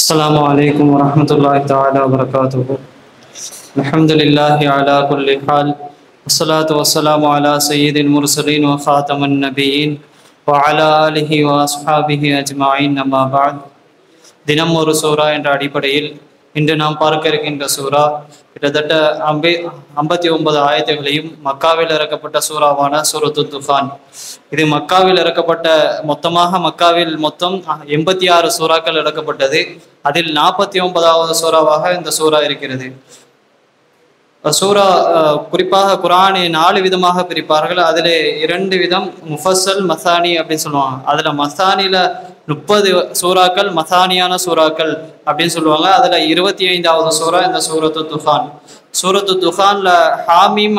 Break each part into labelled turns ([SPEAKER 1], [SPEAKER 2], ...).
[SPEAKER 1] السلام عليكم ورحمة الله تعالى وبركاته. الحمد لله على كل حال والصلاة والسلام على سيد المرسلين وخاتم النبيين وعلى آله وأصحابه أجمعين أما بعد. தினம் ஒரு சூரா என்ற அடிப்படையில் இன்று நாம் பார்க்க இருக்கின்ற சூரா கிட்டத்தட்ட 59 ஆயத்துகளையும் மக்காவில் இறக்கப்பட்ட சூறாவான சூரத்து துஃபான். இது மக்காவில் இறக்கப்பட்ட மக்காவில் மொத்தம் 86 சூறாக்கள் இறக்கப்பட்டது. அதில் 49வது சூறாவாக இந்த சூறா இருக்கிறது. சூரா குறிப்பாக குரானை 4 விதமாக பிரிப்பார்கள். அதில் 2 விதம் முஃபஸ்ஸல் மசானி அப்படின்னு சொல்லுவாங்க. அதில் மசானில 30 சூறாக்கள் மசானியான சூறாக்கள் அப்படின்னு சொல்லுவாங்க. அதில் 25வது சூறா இந்த சூரத்து துஃபான். சூரத்து துஃபான்ல ஹாமீம்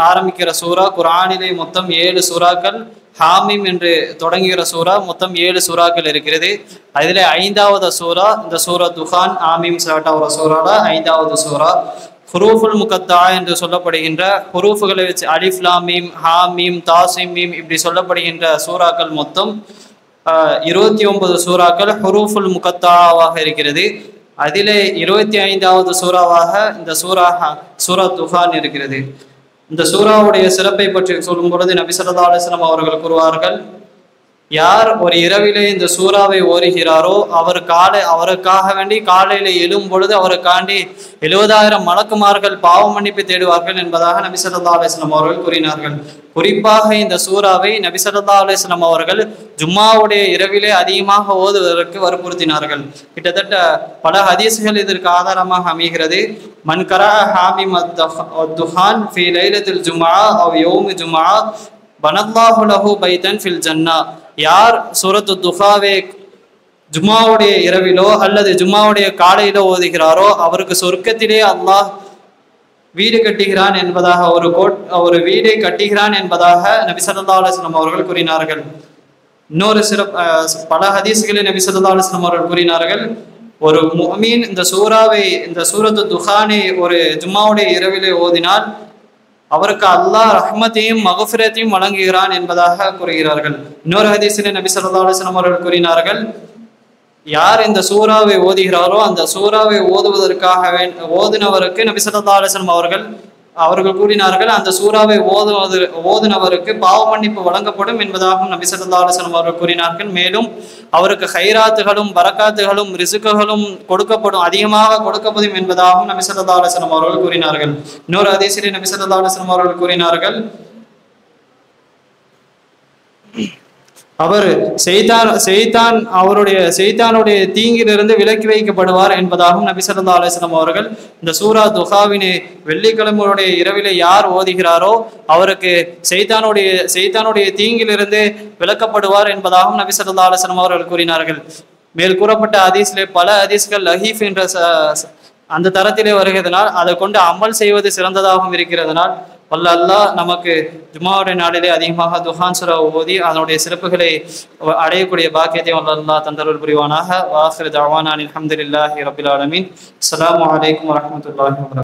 [SPEAKER 1] ஆரம்பிக்கிற சூறா. குரானிலே மொத்தம் 7 சூறாக்கள். ஹாமீம் என்று தொடங்குகிற சூறா மொத்தம் 7 சூறாக்கள் இருக்கிறது. அதில் 5வது சூறா இந்த சூரா துஃபான். ஹாமீம் ஸ்டார்ட் ஆகிற சூறால 5வது சூறா. ஹுரூஃபுல் முகத்தா என்று சொல்லப்படுகின்ற ஹுரூஃபுகளை வச்சு அலிஃப் லாம் மீம் ஹா மீம் தாசிம் மீம் இப்படி சொல்லப்படுகின்ற சூறாக்கள் மொத்தம் 29 சூறாக்கள் ஹுரூஃபுல் முகத்தாவாக இருக்கிறது. அதிலே 25வது சூறாவாக இந்த சூரா துஃபான் இருக்கிறது. இந்த சூறாவுடைய சிறப்பை பற்றி சொல்லும் பொழுது நபி ஸல்லல்லாஹு அலைஹி வஸல்லம் அவர்கள் கூறுவார்கள், யார் ஒரு இரவிலே இந்த சூறாவை ஓதுகிறாரோ அவருக்காக வேண்டி காலையில எழும் பொழுது அவருக்காண்டி 70,000 மலக்குமார்கள் பாவ மன்னிப்பு தேடுவார்கள் என்பதாக நபி ஸல்லல்லாஹு அலைஹி வஸல்லம் அவர்கள் கூறினார்கள். குறிப்பாக இந்த சூறாவை நபி ஸல்லல்லாஹு அலைஹி வஸல்லம் அவர்கள் ஜும்மாவுடைய இரவிலே அதிகமாக ஓதுவதற்கு வற்புறுத்தினார்கள். கிட்டத்தட்ட பல ஹதீஸ்கள் இதற்கு ஆதாரமாக அமைகிறது. மன் கரா ஹாமீம் துஹான் ஃபீ லைலத்தில் ஜும்ஆ அவ் யௌமி ஜும்ஆ பனல்லாஹு லஹு பைத்தன் ஃபில் ஜன்னா. யார் சூரத்து துஃபாவை ஜும்மாவுடைய இரவிலோ அல்லது ஜும்மாவுடைய காலையிலோ ஓதுகிறாரோ அவருக்கு சொர்க்கத்திலே அல்லாஹ் வீடு கட்டுகிறான் என்பதாக ஒரு வீடை கட்டுகிறான் என்பதாக நபி ஸல்லல்லாஹு அலைஹி வஸல்லம் அவர்கள் கூறினார்கள். இன்னொரு பல ஹதீஸ்களில் நபி ஸல்லல்லாஹு அலைஹி வஸல்லம் அவர்கள் கூறினார்கள், ஒரு முஃமின் இந்த சூரத்து துஹானை ஒரு ஜும்மாவுடைய இரவிலே ஓதினால் அவருக்கு அல்லாஹ் ரஹ்மத்தையும் மக்ஃபிரத்தையும் வழங்குகிறான் என்பதாக கூறுகிறார்கள். இன்னொரு ஹதீஸிலே நபி ஸல்லல்லாஹு அலைஹி வஸல்லம் அவர்கள் கூறினார்கள், யார் இந்த சூறாவை ஓதுகிறாரோ அந்த சூறாவை ஓதுனவருக்கு நபி ஸல்லல்லாஹு அலைஹி வஸல்லம் அவர்கள் கூறினார்கள், அந்த சூறாவை ஓதுனவருக்கு பாவ மன்னிப்பு வழங்கப்படும் என்பதாகவும் நபி ஸல்லல்லாஹு அலைஹி வஸல்லம் அவர்கள் கூறினார்கள். மேலும் அவருக்கு ஹைராத்துகளும் பரக்காத்துகளும் ரிசுக்குகளும் அதிகமாக கொடுக்கப்படும் என்பதாகவும் நபி ஸல்லல்லாஹு அலைஹி வஸல்லம் அவர்கள் கூறினார்கள். இன்னொரு ஹதீஸிலே நபி ஸல்லல்லாஹு அலைஹி வஸல்லம் அவர்கள் கூறினார்கள், அவர் செய்தானுடைய தீங்கிலிருந்து விலக்கி வைக்கப்படுவார் என்பதாகவும் நபி ஸல்லல்லாஹு அலைஹி வஸல்லம் அவர்கள் இந்த சூரா துஹாவினை வெள்ளிக்கிழமையுடைய இரவிலே யார் ஓதுகிறாரோ அவருக்கு செய்தானுடைய தீங்கிலிருந்து விலக்கப்படுவார் என்பதாகவும் நபி ஸல்லல்லாஹு அலைஹி வஸல்லம் அவர்கள் கூறினார்கள். மேல் கூறப்பட்ட ஹதீஸிலே பல ஹதீஸ்கள் லஹீஃப் என்ற அந்த தரத்திலே வருகிறதுனால் அதை கொண்டு அமல் செய்வது சிறந்ததாகவும் இருக்கிறதுனால் வல்ல அல்லாஹ் நமக்கு ஜும்மாவுடைய நாளிலே அதிகமாக துஹான் சூரா ஓதி அதனுடைய சிறப்புகளை அடையக்கூடிய பாக்கியத்தை வல்ல அல்லாஹ் தந்தருள் புரிவானாக. வாஹிரு தஅவானா அல்ஹம்துலில்லாஹி ரப்பில் ஆலமீன். அஸ்ஸலாமு அலைக்கும் வரஹ்மத்துல்லாஹி வபரகாத்துஹு.